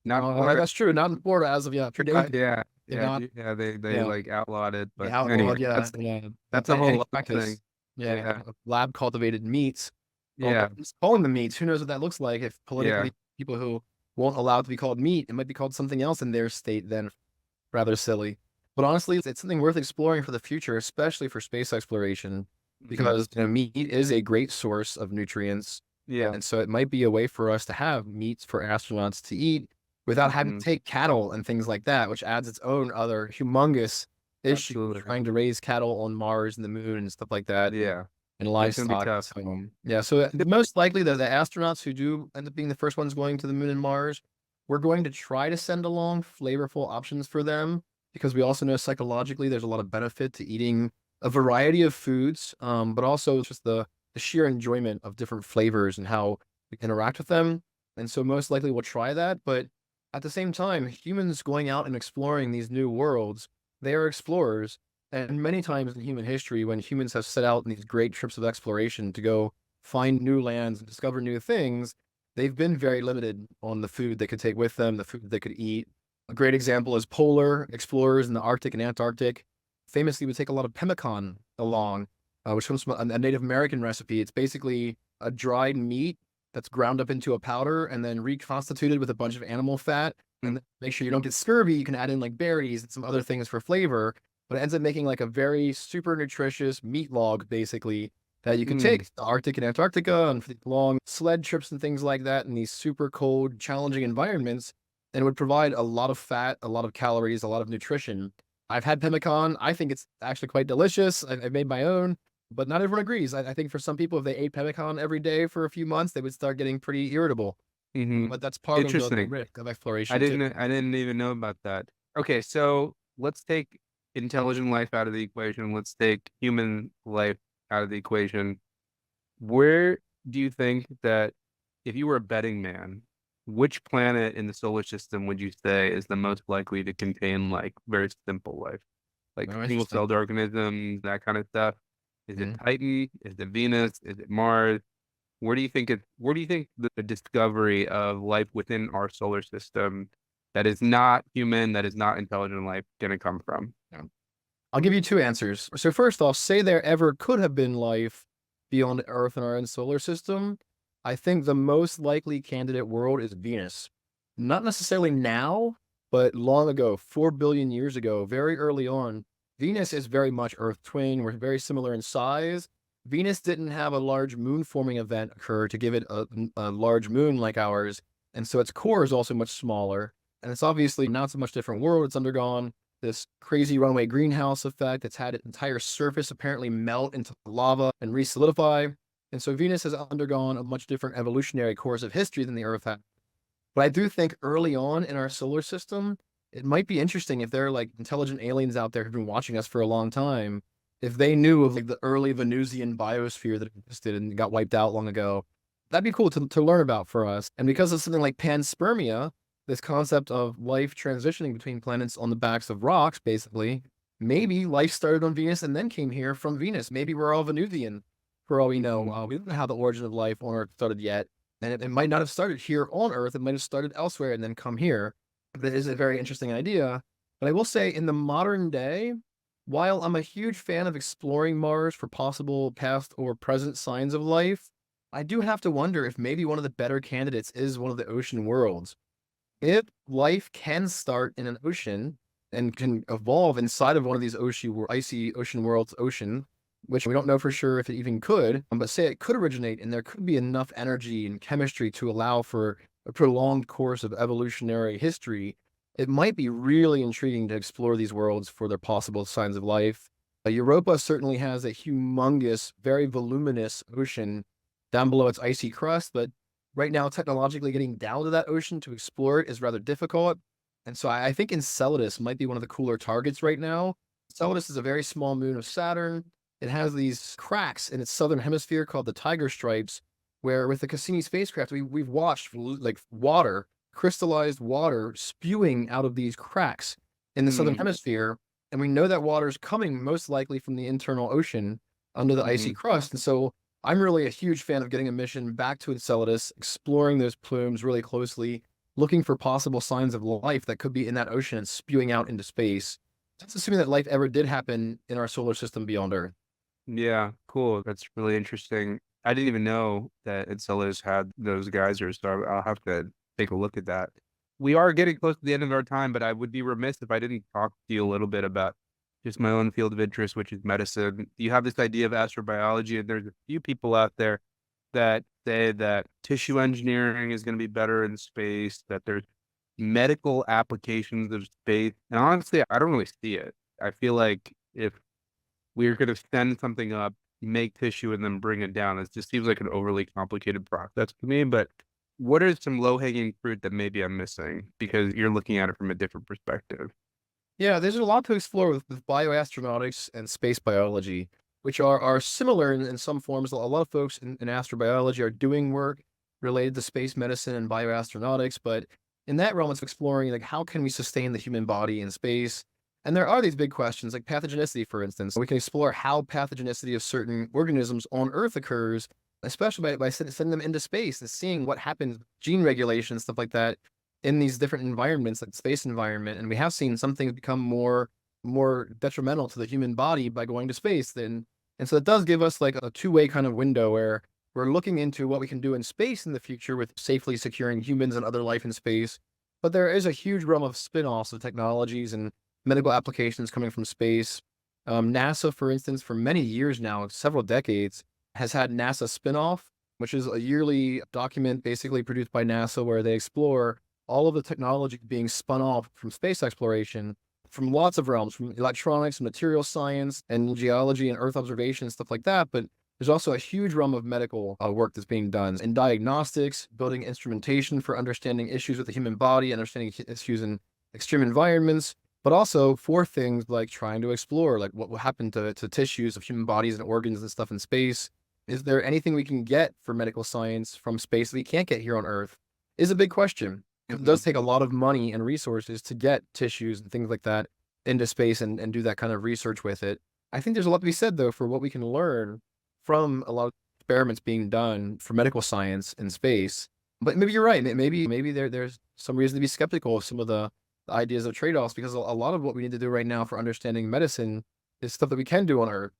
Not in Florida. that's true. Not in Florida as of yet. Today, Yeah. they're Yeah. not. Yeah. They Yeah, like outlawed it. they But anyway, outlawed. Yeah, that's yeah. that's a Any whole other thing. practice. Yeah, Yeah. of lab cultivated meats. Well, Yeah. just calling them meats. Who knows what that looks like? If Yeah. politically people who won't allow it to be called meat, it might be called something else in their state. Then rather silly. But honestly, it's something worth exploring for the future, especially for space exploration, Mhm. because meat is a great source of nutrients. Yeah. And so it might be a way for us to have meats for astronauts to eat without having to Mhm. take cattle and things like that, which adds its own other humongous issue Absolutely. trying to raise cattle on Mars and the moon and stuff like that Yeah. and That's gonna be livestock. tough. So, yeah, so most likely the astronauts who do end up being the first ones going to the moon and Mars, we're going to try to send along flavorful options for them because we also know psychologically there's a lot of benefit to eating a variety of foods, but also just the sheer enjoyment of different flavors and how we interact with them. And so most likely we'll try that. But at the same time, humans going out and exploring these new worlds, they are explorers. And many times in human history, when humans have set out on these great trips of exploration to go find new lands and discover new things, they've been very limited on the food they could take with them, the food they could eat. A great example is polar explorers in the Arctic and Antarctic famously would take a lot of pemmican along, which comes from a Native American recipe. It's basically a dried meat that's ground up into a powder and then reconstituted with a bunch of animal fat. Mm. And then make sure you don't get scurvy. You can add in like berries and some other things for flavor, but it ends up making like a very super nutritious meat log, basically, that you can take Mm. to the Arctic and Antarctica and for long sled trips and things like that in these super cold, challenging environments. And it would provide a lot of fat, a lot of calories, a lot of nutrition. I've had pemmican. I think it's actually quite delicious. I've made my own, but not everyone agrees. I think for some people, if they ate pemmican every day for a few months, they would start getting pretty irritable. Mhm. But that's part of the Interesting. risk of exploration too. I didn't even know about that. Okay, so let's take intelligent life out of the equation. Let's take human life out of the equation. Where do you think that if you were a betting man, which planet in the solar system would you say is the most likely to contain like very simple life? Like Oh, interesting. single-celled organisms, that kind of stuff. Is it Mhm. Titan? Is it Venus? Is it Mars? Where do you think the discovery of life within our solar system that is not human, that is not intelligent life gonna come from? Yeah. I'll give you two answers. So first off, say there ever could have been life beyond Earth in our own solar system. I think the most likely candidate world is Venus. Not necessarily now, but long ago, 4 billion years ago, very early on. Venus is very much Earth twin. We're very similar in size. Venus didn't have a large moon forming event occur to give it a large moon like ours. And so its core is also much smaller. And it's obviously not so much different world. It's undergone this crazy runaway greenhouse effect. It's had its entire surface apparently melt into lava and re-solidify. And so Venus has undergone a much different evolutionary course of history than the Earth had. But I do think early on in our solar system, it might be interesting if there are like intelligent aliens out there who've been watching us for a long time, if they knew of like the early Venusian biosphere that existed and got wiped out long ago. That'd be cool to learn about for us. And because of something like panspermia, this concept of life transitioning between planets on the backs of rocks, basically, maybe life started on Venus and then came here from Venus. Maybe we're all Venusian For all we know, Mhm. we don't know how the origin of life on Earth started yet. And it might not have started here on Earth. It might have started elsewhere and then come here. That is a very interesting idea. But I will say, in the modern day, while I'm a huge fan of exploring Mars for possible past or present signs of life, I do have to wonder if maybe one of the better candidates is one of the ocean worlds. If life can start in an ocean and can evolve inside of one of these icy ocean worlds, which we don't know for sure if it even could, but say it could originate and there could be enough energy and chemistry to allow for a prolonged course of evolutionary history, it might be really intriguing to explore these worlds for their possible signs of life. Europa certainly has a humongous, very voluminous ocean down below its icy crust, but right now, technologically getting down to that ocean to explore it is rather difficult. And so I think Enceladus might be one of the cooler targets right now. Enceladus is a very small moon of Saturn. It has these cracks in its southern hemisphere called the Tiger Stripes, where with the Cassini spacecraft, we've watched like water, crystallized water spewing out of these cracks in the southern Mm. hemisphere. And we know that water is coming most likely from the internal ocean under the icy Mhm. crust. And so I'm really a huge fan of getting a mission back to Enceladus, exploring those plumes really closely, looking for possible signs of life that could be in that ocean and spewing out into space. That's assuming that life ever did happen in our solar system beyond Earth. Yeah, cool. That's really interesting. I didn't even know that Enceladus had those geysers, so I'll have to take a look at that. We are getting close to the end of our time, but I would be remiss if I didn't talk to you a little bit about just my own field of interest, which is medicine. You have this idea of astrobiology, and there's a few people out there that say that tissue engineering is going to be better in space, that there's medical applications of space. And honestly, I don't really see it. I feel like if we're going to send something up, make tissue, and then bring it down. It just seems like an overly complicated process to me. But what are some low hanging fruit that maybe I'm missing because you're looking at it from a different perspective? Yeah, there's a lot to explore with bioastronautics and space biology, which are similar in some forms. A lot of folks in astrobiology are doing work related to space medicine and bioastronautics, but in that realm, it's exploring like how can we sustain the human body in space. And there are these big questions like pathogenicity, for instance. We can explore how pathogenicity of certain organisms on Earth occurs, especially by sending them into space and seeing what happens, gene regulation, stuff like that in these different environments, like the space environment. And we have seen some things become more detrimental to the human body by going to space than. And so it does give us like a two-way kind of window where we're looking into what we can do in space in the future with safely securing humans and other life in space. But there is a huge realm of spin-offs of technologies and medical applications coming from space. NASA, for instance, for many years now, several decades, has had NASA spin-off, which is a yearly document basically produced by NASA where they explore all of the technology being spun off from space exploration from lots of realms, from electronics, material science, and geology and Earth observation, stuff like that. But there's also a huge realm of medical work that's being done in diagnostics, building instrumentation for understanding issues with the human body, understanding issues in extreme environments, but also for things like trying to explore, like what will happen to tissues of human bodies and organs and stuff in space. Is there anything we can get for medical science from space that we can't get here on Earth? Is a big question. It does take a lot of money and resources to get tissues and things like that into space and do that kind of research with it. I think there's a lot to be said, though, for what we can learn from a lot of experiments being done for medical science in space. But maybe you're right. Maybe there's some reason to be skeptical of some of the ideas of trade-offs because a lot of what we need to do right now for understanding medicine is stuff that we can do on Earth.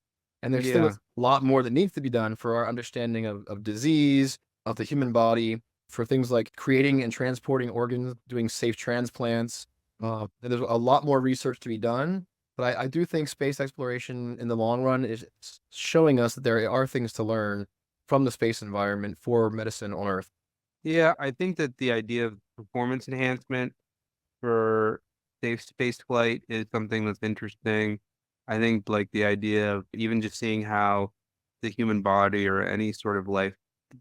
And there's still Yeah. a lot more that needs to be done for our understanding of disease, of the human body, for things like creating and transporting organs, doing safe transplants. And there's a lot more research to be done. But I do think space exploration in the long run is showing us that there are things to learn from the space environment for medicine on Earth. Yeah, I think that the idea of performance enhancement for safe space flight is something that's interesting. I think like the idea of even just seeing how the human body or any sort of life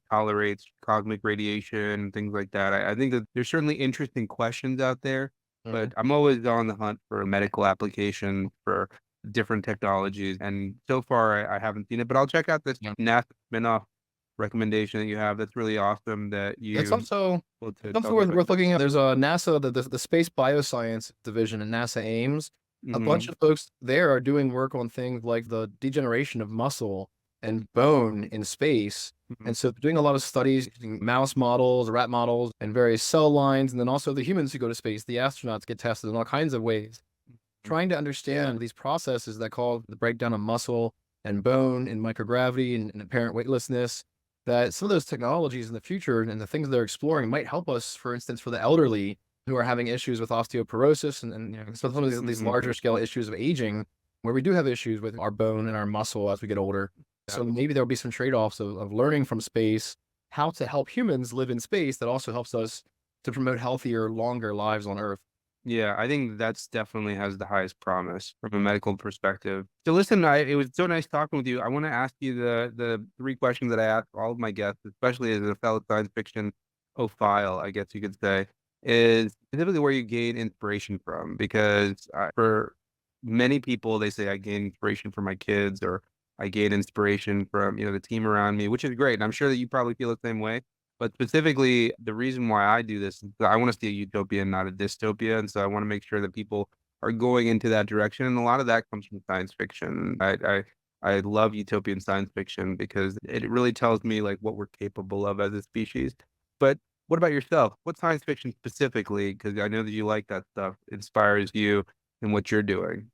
tolerates cosmic radiation, things like that. I think that there's certainly interesting questions out there, Mhm. but I'm always on the hunt for a medical application for different technologies. And so far, I haven't seen it, but I'll check out this Yeah. NASA spinoff recommendation that you have. That's really awesome that It's you also able to it's also talk about worth that. looking at. There's a NASA, the Space Bioscience Division in NASA Ames. A bunch Hmm. of folks there are doing work on things like the degeneration of muscle and bone in space. And so doing a lot of studies using mouse models, rat models, and various cell lines, and then also the humans who go to space, the astronauts get tested in all kinds of ways, trying to understand these processes that call the breakdown of muscle and bone in microgravity and apparent weightlessness, that some of those technologies in the future and the things they're exploring might help us, for instance, for the elderly who are having issues with osteoporosis and some of these larger scale issues of aging, where we do have issues with our bone and our muscle as we get older. So maybe there'll be some trade-offs of learning from space, how to help humans live in space that also helps us to promote healthier, longer lives on Earth. Yeah, I think that's definitely has the highest promise from a medical perspective. So listen, it was so nice talking with you. I want to ask you the three questions that I ask all of my guests, especially as a fellow science fiction ophile, I guess you could say, is specifically where you gain inspiration from. Because for many people, they say I gain inspiration from my kids, or I gain inspiration from, the team around me, which is great. And I'm sure that you probably feel the same way. But specifically, the reason why I do this is that I want to see a utopia and not a dystopia. And so I want to make sure that people are going into that direction. And a lot of that comes from science fiction. I love utopian science fiction because it really tells me like what we're capable of as a species. But what about yourself? What science fiction specifically, because I know that you like that stuff, inspires you in what you're doing?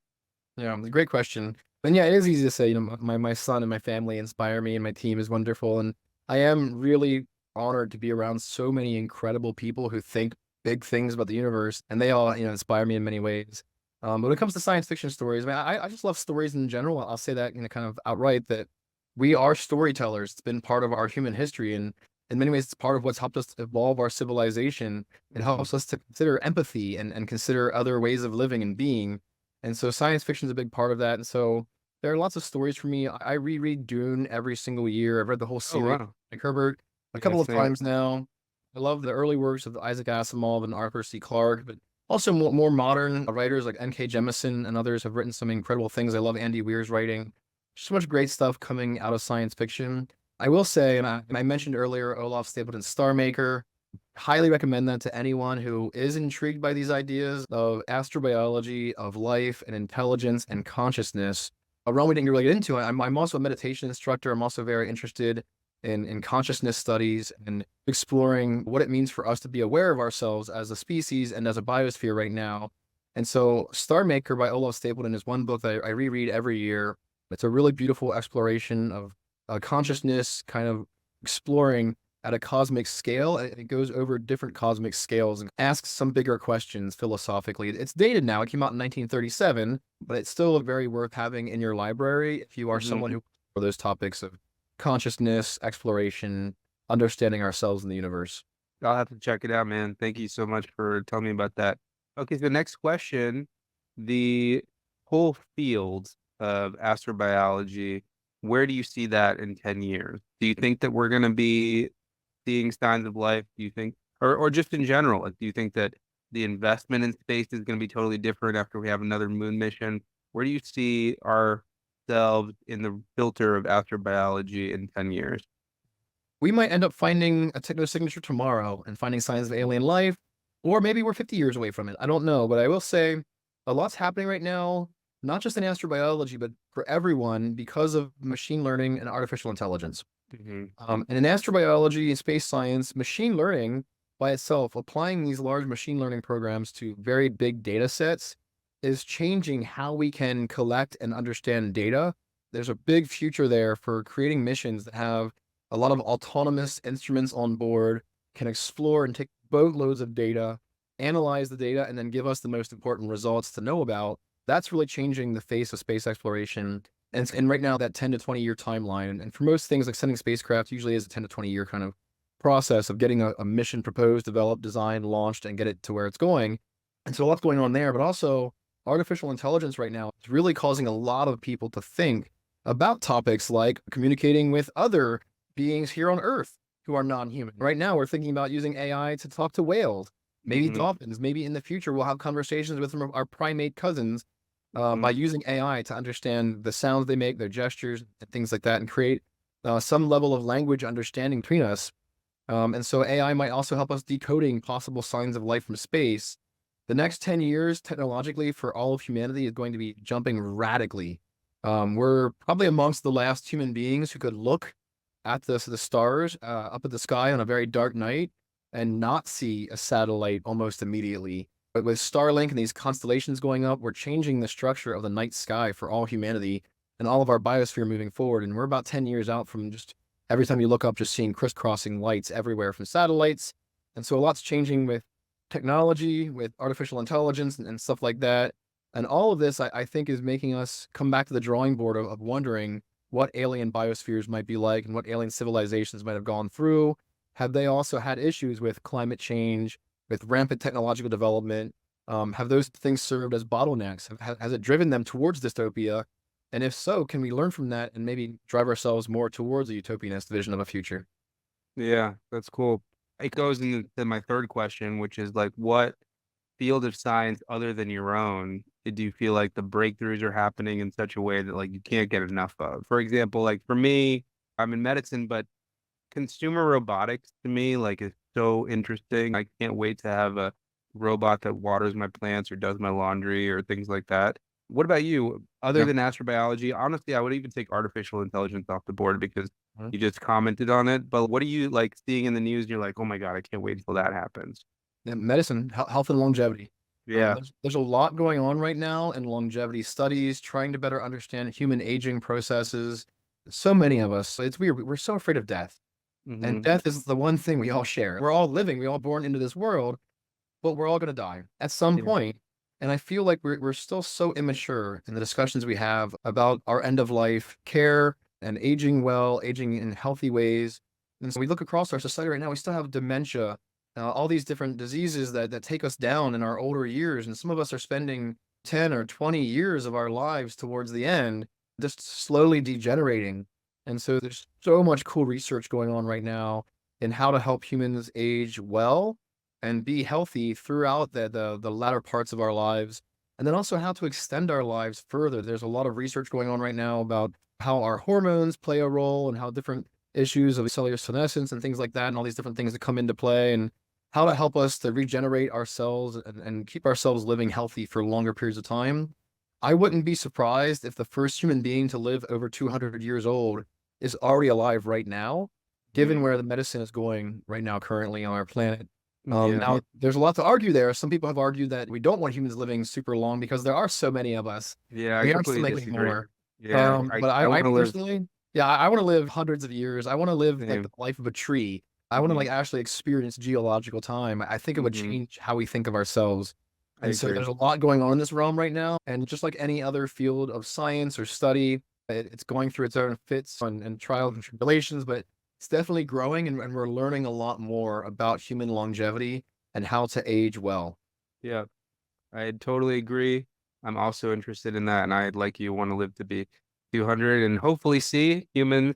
Yeah, great question. And yeah, it is easy to say, my son and my family inspire me and my team is wonderful. And I am really honored to be around so many incredible people who think big things about the universe, and they all, inspire me in many ways. But when it comes to science fiction stories, I mean, I just love stories in general. I'll say that, kind of outright, that we are storytellers. It's been part of our human history, and in many ways, it's part of what's helped us evolve our civilization. It helps us to consider empathy and consider other ways of living and being. And so science fiction is a big part of that. And so there are lots of stories for me. I reread Dune every single year. I've read the whole Oh, series, wow. like Herbert, a Yeah, couple of same. times now. I love the early works of Isaac Asimov and Arthur C. Clarke, but also more modern writers like N.K. Jemisin and others have written some incredible things. I love Andy Weir's writing. So much great stuff coming out of science fiction. I will say, and I mentioned earlier, Olaf Stapledon's Star Maker. Highly recommend that to anyone who is intrigued by these ideas of astrobiology, of life and intelligence and consciousness. A realm we didn't really get into. I'm also a meditation instructor. I'm also very interested in consciousness studies and exploring what it means for us to be aware of ourselves as a species and as a biosphere right now. And so Star Maker by Olaf Stapledon is one book that I reread every year. It's a really beautiful exploration of consciousness, kind of exploring at a cosmic scale. It goes over different cosmic scales and asks some bigger questions philosophically. It's dated now. It came out in 1937, but it's still very worth having in your library if you are someone who for those topics of consciousness, exploration, understanding ourselves in the universe. I'll have to check it out, man. Thank you so much for telling me about that. Okay, so next question. The whole field of astrobiology, where do you see that in 10 years? Do you think that we're going to be seeing signs of life? Do you think, or just in general, like, do you think that the investment in space is going to be totally different after we have another moon mission? Where do you see ourselves in the filter of astrobiology in 10 years? We might end up finding a technosignature tomorrow and finding signs of alien life, or maybe we're 50 years away from it. I don't know, but I will say a lot's happening right now, not just in astrobiology, but for everyone because of machine learning and artificial intelligence. And in astrobiology and space science, machine learning by itself, applying these large machine learning programs to very big data sets, is changing how we can collect and understand data. There's a big future there for creating missions that have a lot of autonomous instruments on board, can explore and take boatloads of data, analyze the data, and then give us the most important results to know about. That's really changing the face of space exploration. And right now, that 10 to 20 year timeline, and for most things like sending spacecraft, usually is a 10 to 20 year kind of process of getting a mission proposed, developed, designed, launched, and get it to where it's going. And so a lot's going on there, but also artificial intelligence right now is really causing a lot of people to think about topics like communicating with other beings here on Earth who are non-human. Right now, we're thinking about using AI to talk to whales, maybe dolphins. Maybe in the future, we'll have conversations with our primate cousins by using AI to understand the sounds they make, their gestures, and things like that, and create some level of language understanding between us. And so AI might also help us decoding possible signs of life from space. The next 10 years, technologically, for all of humanity is going to be jumping radically. We're probably amongst the last human beings who could look at the stars up at the sky on a very dark night and not see a satellite almost immediately. But with Starlink and these constellations going up, we're changing the structure of the night sky for all humanity and all of our biosphere moving forward. And we're about 10 years out from just every time you look up, just seeing crisscrossing lights everywhere from satellites. And so a lot's changing with technology, with artificial intelligence and stuff like that. And all of this, I think, is making us come back to the drawing board of wondering what alien biospheres might be like and what alien civilizations might have gone through. Have they also had issues with climate change, with rampant technological development? Have those things served as bottlenecks? Has it driven them towards dystopia? And if so, can we learn from that and maybe drive ourselves more towards a utopianist vision of a future? Yeah, that's cool. It goes into my third question, which is like, what field of science other than your own do you feel like the breakthroughs are happening in such a way that like you can't get enough of? For example, like for me, I'm in medicine, but consumer robotics to me like is so interesting. I can't wait to have a robot that waters my plants or does my laundry or things like that. What about you? Other Yeah. than astrobiology, honestly, I would even take artificial intelligence off the board because Mhm. you just commented on it. But what are you like seeing in the news? And you're like, oh my God, I can't wait until that happens. Yeah, medicine, health and longevity. Yeah. There's a lot going on right now in longevity studies, trying to better understand human aging processes. So many of us, it's weird. We're so afraid of death. And Hmm. death is the one thing we all share. We're all living, we're all born into this world, but we're all going to die at some Yeah. point. And I feel like we're still so immature in the discussions we have about our end of life care and aging well, aging in healthy ways. And so we look across our society right now, we still have dementia, all these different diseases that take us down in our older years. And some of us are spending 10 or 20 years of our lives towards the end, just slowly degenerating. And so there's so much cool research going on right now in how to help humans age well and be healthy throughout the latter parts of our lives. And then also how to extend our lives further. There's a lot of research going on right now about how our hormones play a role and how different issues of cellular senescence and things like that and all these different things that come into play and how to help us to regenerate ourselves and keep ourselves living healthy for longer periods of time. I wouldn't be surprised if the first human being to live over 200 years old is already alive right now, given where the medicine is going right now currently on our planet. Yeah. Now, there's a lot to argue there. Some people have argued that we don't want humans living super long because there are so many of us. Yeah, We I are still completely making disagree. more. Yeah, But I I want to live. personally, yeah, I want to live hundreds of years. I want to live like Same. the life of a tree. I want to Mhm. like actually experience geological time. I think it would Mhm. change how we think of ourselves. I And so agree. there's a lot going on in this realm right now. And just like any other field of science or study, it's going through its own fits and trials and tribulations, but it's definitely growing and we're learning a lot more about human longevity and how to age well. Yeah, I totally agree. I'm also interested in that, and I'd like you want to live to be 200 and hopefully see humans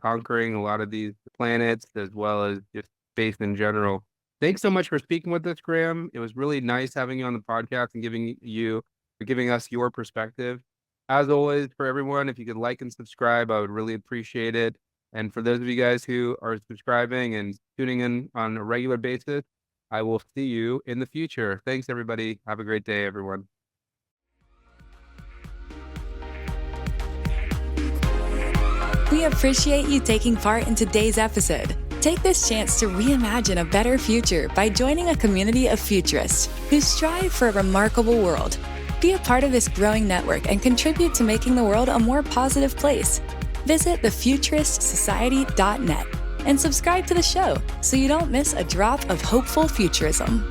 conquering a lot of these planets as well as just space in general. Thanks so much for speaking with us, Graham. It was really nice having you on the podcast and giving us your perspective. As always, for everyone, if you could like and subscribe, I would really appreciate it. And for those of you guys who are subscribing and tuning in on a regular basis, I will see you in the future. Thanks, everybody. Have a great day, everyone. We appreciate you taking part in today's episode. Take this chance to reimagine a better future by joining a community of futurists who strive for a remarkable world. Be a part of this growing network and contribute to making the world a more positive place. Visit thefuturistsociety.net and subscribe to the show so you don't miss a drop of hopeful futurism.